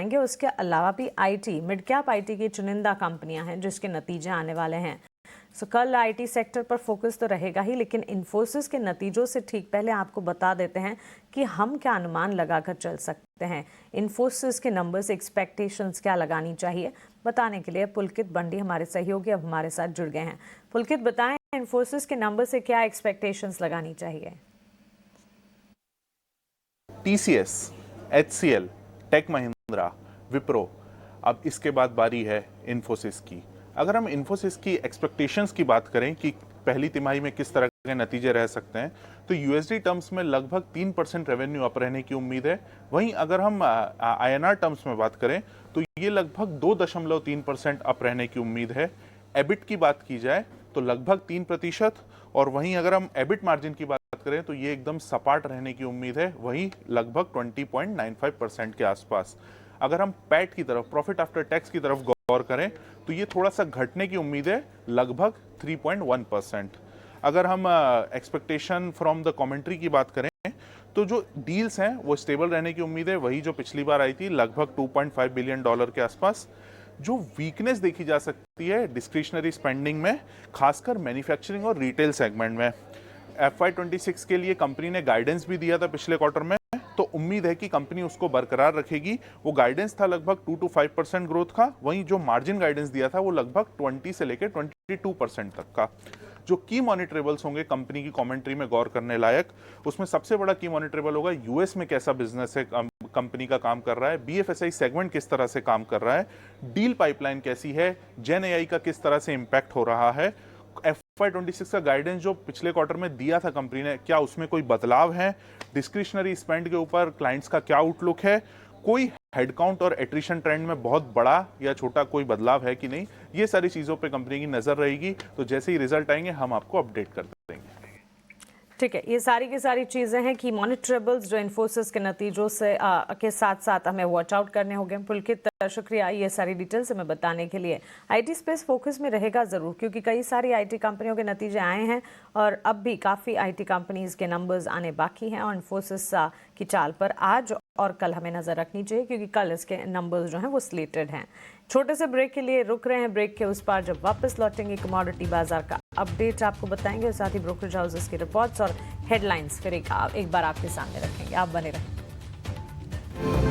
बताएंगे। उसके अलावा भी आईटी, मिड कैप आईटी की चुनिंदा कंपनियां हैं जिसके नतीजे आने वाले हैं। सो कल आईटी सेक्टर पर फोकस तो रहेगा ही, लेकिन इन्फोसिस के नतीजों से ठीक पहले आपको बता देते हैं कि हम क्या अनुमान लगाकर चल सकते हैं। इन्फोसिस के नंबर्स, एक्सपेक्टेशंस क्या लगानी चाहिए, बताने के लिए पुलकित बंडी हमारे सहयोगी अब हमारे साथ जुड़ गए हैं। पुलकित, बताएं इन्फोसिस के नंबर से क्या एक्सपेक्टेशंस लगानी चाहिए? TCS, HCL, tech Mahindra, Wipro, अब इसके बाद बारी है इन्फोसिस की। अगर हम इन्फोसिस की एक्सपेक्टेशंस की बात करें कि पहली तिमाही में किस तरह के नतीजे रह सकते हैं, तो यूएसडी टर्म्स में लगभग 3% रेवेन्यू अप रहने की उम्मीद है। वहीं अगर हम INR टर्म्स में बात करें तो ये लगभग 2.3% अप रहने की उम्मीद है। एबिट की बात की जाए तो लगभग 3%, और वहीं अगर हम एबिट मार्जिन की बात करें तो ये एकदम सपाट रहने की उम्मीद है, वही लगभग 20.95% के आसपास। अगर हम पैट की तरफ, प्रॉफिट आफ्टर टैक्स की तरफ गौर करें तो ये थोड़ा सा घटने की उम्मीद है, लगभग 3.1%। अगर हम एक्सपेक्टेशन फ्रॉम द कमेंट्री की बात करें तो जो डील्स हैं वो स्टेबल रहने की उम्मीद है, वही जो पिछली बार आई थी, लगभग $2.5 बिलियन के आसपास। जो वीकनेस देखी जा सकती है डिस्क्रिशनरी स्पेंडिंग में, खासकर मैन्युफैक्चरिंग और रिटेल सेगमेंट में। FY26 के लिए कंपनी ने गाइडेंस भी दिया था पिछले क्वार्टर में, तो उम्मीद है कि कंपनी उसको बरकरार रखेगी। वो गाइडेंस था लगभग 2 to 5% ग्रोथ का, वहीं जो मार्जिन गाइडेंस दिया था वो लगभग 20 से लेकर 22% तक का। जो की मॉनिटरेबल्स होंगे कंपनी की कमेंट्री में गौर करने लायक, उसमें सबसे बड़ा की मॉनिटरेबल होगा यूएस में कैसा बिजनेस है, कंपनी का काम कर रहा है, BFSI सेगमेंट किस तरह से काम कर रहा है, डील पाइपलाइन कैसी है, जेन AI का किस तरह से इंपैक्ट हो रहा है, FY26 का गाइडेंस जो पिछले क्वार्टर में दिया था कंपनी ने, क्या उसमें कोई बदलाव है, डिस्क्रिशनरी स्पेंड के ऊपर क्लाइंट्स का क्या आउटलुक है, कोई हेडकाउंट और एट्रिशन ट्रेंड में बहुत बड़ा या छोटा कोई बदलाव है कि नहीं, ये सारी चीज़ों पे कंपनी की नज़र रहेगी। तो जैसे ही रिजल्ट आएंगे हम आपको अपडेट कर देंगे। ठीक है, ये सारी की सारी चीज़ें हैं कि मॉनिटरेबल्स जो इन्फोसिस के नतीजों से के साथ साथ हमें वॉच आउट करने होंगे। पुलकित, शुक्रिया ये सारी डिटेल्स हमें बताने के लिए। आईटी स्पेस फोकस में रहेगा ज़रूर, क्योंकि कई सारी आईटी कंपनियों के नतीजे आए हैं और अब भी काफ़ी आईटी कंपनीज़ के नंबर्स आने बाकी हैं, और इन्फोसिस की चाल पर आज और कल हमें नज़र रखनी चाहिए, क्योंकि कल इसके नंबर्स जो हैं वो स्लेटेड हैं। छोटे से ब्रेक के लिए रुक रहे हैं, ब्रेक के उस पार जब वापस लौटेंगे कमोडिटी बाजार का अपडेट आपको बताएंगे, और साथ ही ब्रोकरेज हाउसेस की रिपोर्ट्स और हेडलाइंस फिर एक बार आपके सामने रखेंगे। आप बने रहें।